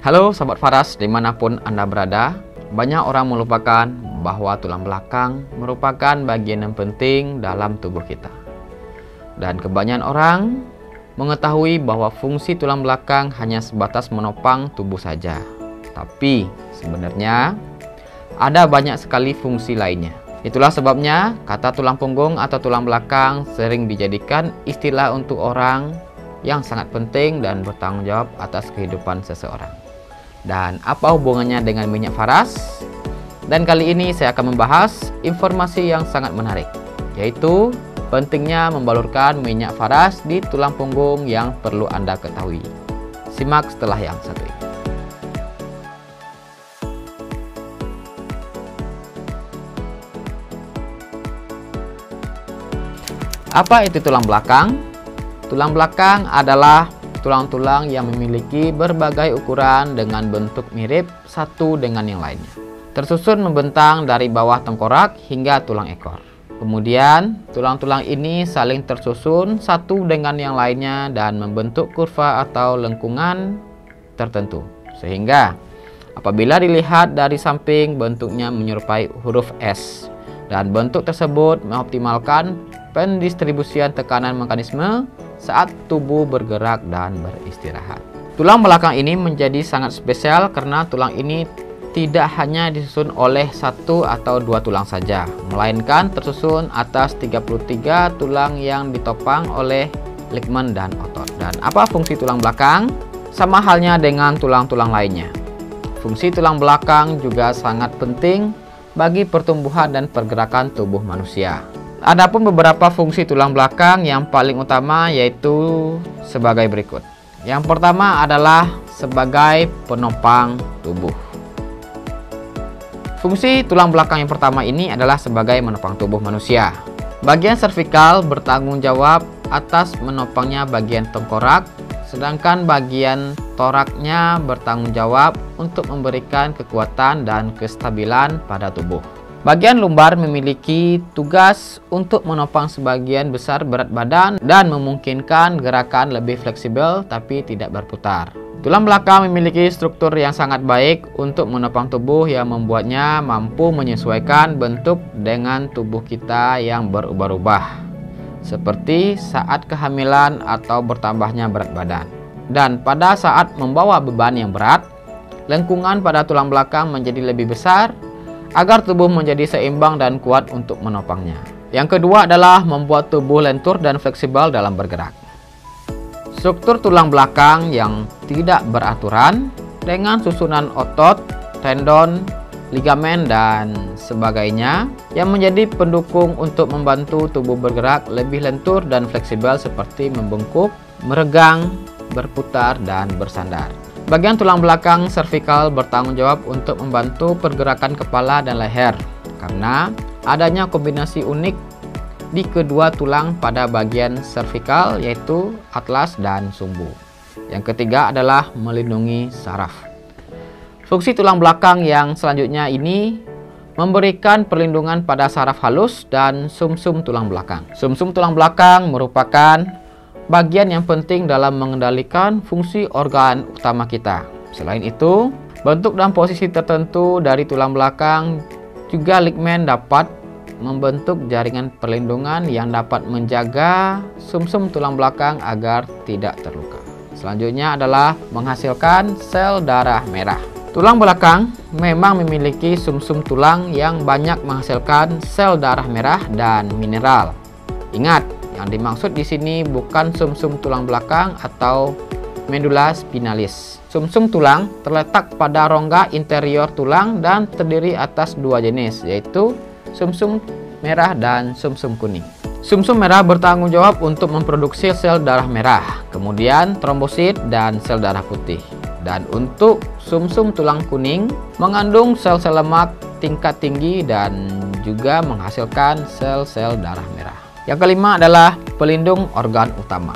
Halo Sahabat Faras, dimanapun Anda berada. Banyak orang melupakan bahwa tulang belakang merupakan bagian yang penting dalam tubuh kita. Dan kebanyakan orang mengetahui bahwa fungsi tulang belakang hanya sebatas menopang tubuh saja. Tapi sebenarnya ada banyak sekali fungsi lainnya. Itulah sebabnya kata tulang punggung atau tulang belakang sering dijadikan istilah untuk orang yang sangat penting dan bertanggung jawab atas kehidupan seseorang. Dan apa hubungannya dengan minyak faras? Dan kali ini saya akan membahas informasi yang sangat menarik, yaitu pentingnya membalurkan minyak faras di tulang punggung yang perlu Anda ketahui. Simak setelah yang satu ini. Apa itu tulang belakang? Tulang belakang adalah tulang-tulang yang memiliki berbagai ukuran dengan bentuk mirip satu dengan yang lainnya. Tersusun membentang dari bawah tengkorak hingga tulang ekor. Kemudian, tulang-tulang ini saling tersusun satu dengan yang lainnya dan membentuk kurva atau lengkungan tertentu. Sehingga, apabila dilihat dari samping, bentuknya menyerupai huruf S. Dan bentuk tersebut mengoptimalkan pendistribusian tekanan mekanisme saat tubuh bergerak dan beristirahat. Tulang belakang ini menjadi sangat spesial karena tulang ini tidak hanya disusun oleh satu atau dua tulang saja, melainkan tersusun atas 33 tulang yang ditopang oleh ligamen dan otot. Dan apa fungsi tulang belakang? Sama halnya dengan tulang-tulang lainnya. Fungsi tulang belakang juga sangat penting bagi pertumbuhan dan pergerakan tubuh manusia. Adapun beberapa fungsi tulang belakang yang paling utama yaitu sebagai berikut. Yang pertama adalah sebagai penopang tubuh. Fungsi tulang belakang yang pertama ini adalah sebagai menopang tubuh manusia. Bagian servikal bertanggung jawab atas menopangnya bagian tengkorak, sedangkan bagian toraknya bertanggung jawab untuk memberikan kekuatan dan kestabilan pada tubuh. Bagian lumbar memiliki tugas untuk menopang sebagian besar berat badan dan memungkinkan gerakan lebih fleksibel tapi tidak berputar. Tulang belakang memiliki struktur yang sangat baik untuk menopang tubuh yang membuatnya mampu menyesuaikan bentuk dengan tubuh kita yang berubah-ubah, seperti saat kehamilan atau bertambahnya berat badan. Dan pada saat membawa beban yang berat, lengkungan pada tulang belakang menjadi lebih besar agar tubuh menjadi seimbang dan kuat untuk menopangnya. Yang kedua adalah membuat tubuh lentur dan fleksibel dalam bergerak. Struktur tulang belakang yang tidak beraturan dengan susunan otot, tendon, ligamen, dan sebagainya yang menjadi pendukung untuk membantu tubuh bergerak lebih lentur dan fleksibel seperti membengkuk, meregang, berputar, dan bersandar. Bagian tulang belakang servikal bertanggung jawab untuk membantu pergerakan kepala dan leher karena adanya kombinasi unik di kedua tulang pada bagian servikal yaitu atlas dan sumbu. Yang ketiga adalah melindungi saraf. Fungsi tulang belakang yang selanjutnya ini memberikan perlindungan pada saraf halus dan sumsum tulang belakang. Sumsum tulang belakang merupakan bagian yang penting dalam mengendalikan fungsi organ utama kita. Selain itu, bentuk dan posisi tertentu dari tulang belakang juga ligamen dapat membentuk jaringan perlindungan yang dapat menjaga sumsum tulang belakang agar tidak terluka. Selanjutnya adalah menghasilkan sel darah merah. Tulang belakang memang memiliki sumsum tulang yang banyak menghasilkan sel darah merah dan mineral. Ingat, yang dimaksud di sini bukan sumsum tulang belakang atau medula spinalis. Sumsum tulang terletak pada rongga interior tulang dan terdiri atas dua jenis, yaitu sumsum merah dan sumsum kuning. Sumsum merah bertanggung jawab untuk memproduksi sel darah merah, kemudian trombosit dan sel darah putih. Dan untuk sumsum tulang kuning mengandung sel-sel lemak tingkat tinggi dan juga menghasilkan sel-sel darah merah. Yang kelima adalah pelindung organ utama.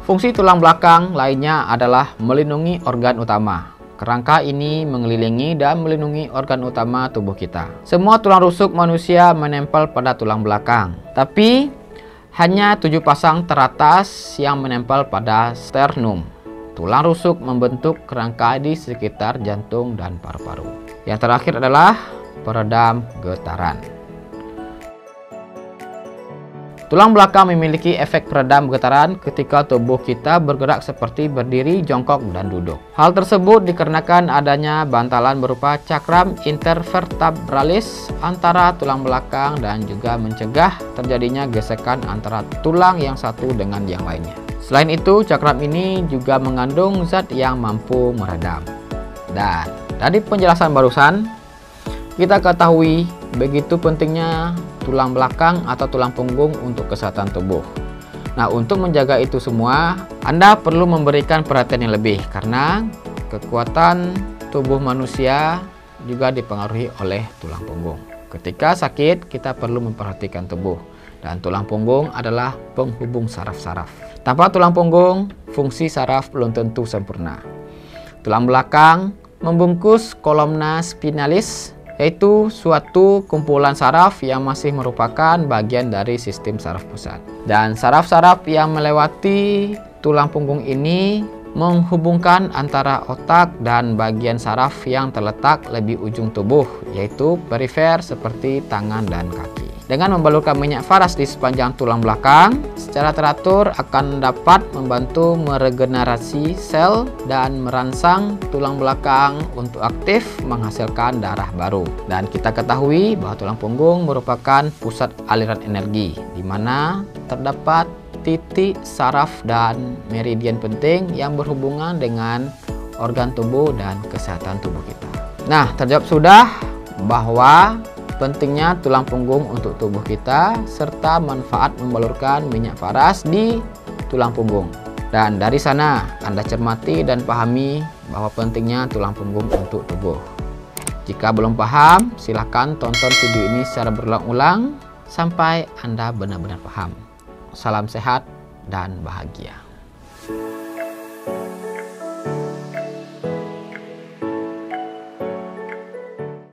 Fungsi tulang belakang lainnya adalah melindungi organ utama. Kerangka ini mengelilingi dan melindungi organ utama tubuh kita. Semua tulang rusuk manusia menempel pada tulang belakang, tapi hanya 7 pasang teratas yang menempel pada sternum. tulang rusuk membentuk kerangka di sekitar jantung dan paru-paru. Yang terakhir adalah peredam getaran. Tulang belakang memiliki efek peredam getaran ketika tubuh kita bergerak seperti berdiri, jongkok, dan duduk. Hal tersebut dikarenakan adanya bantalan berupa cakram intervertebralis antara tulang belakang dan juga mencegah terjadinya gesekan antara tulang yang satu dengan yang lainnya. Selain itu, cakram ini juga mengandung zat yang mampu meredam. Dan dari penjelasan barusan, kita ketahui begitu pentingnya tulang belakang atau tulang punggung untuk kesehatan tubuh. Nah, untuk menjaga itu semua, Anda perlu memberikan perhatian yang lebih karena kekuatan tubuh manusia juga dipengaruhi oleh tulang punggung. Ketika sakit, kita perlu memperhatikan tubuh, dan tulang punggung adalah penghubung saraf-saraf. Tanpa tulang punggung, fungsi saraf belum tentu sempurna. Tulang belakang membungkus kolumna spinalis, yaitu suatu kumpulan saraf yang masih merupakan bagian dari sistem saraf pusat. Dan saraf-saraf yang melewati tulang punggung ini menghubungkan antara otak dan bagian saraf yang terletak lebih ujung tubuh, yaitu perifer seperti tangan dan kaki. Dengan membalurkan minyak faras di sepanjang tulang belakang secara teratur akan dapat membantu meregenerasi sel dan merangsang tulang belakang untuk aktif menghasilkan darah baru. Dan kita ketahui bahwa tulang punggung merupakan pusat aliran energi, di mana terdapat titik saraf dan meridian penting yang berhubungan dengan organ tubuh dan kesehatan tubuh kita. Nah, terjawab sudah bahwa pentingnya tulang punggung untuk tubuh kita serta manfaat membalurkan minyak faras di tulang punggung. Dan dari sana Anda cermati dan pahami bahwa pentingnya tulang punggung untuk tubuh. Jika belum paham, silahkan tonton video ini secara berulang-ulang sampai Anda benar-benar paham. Salam sehat dan bahagia.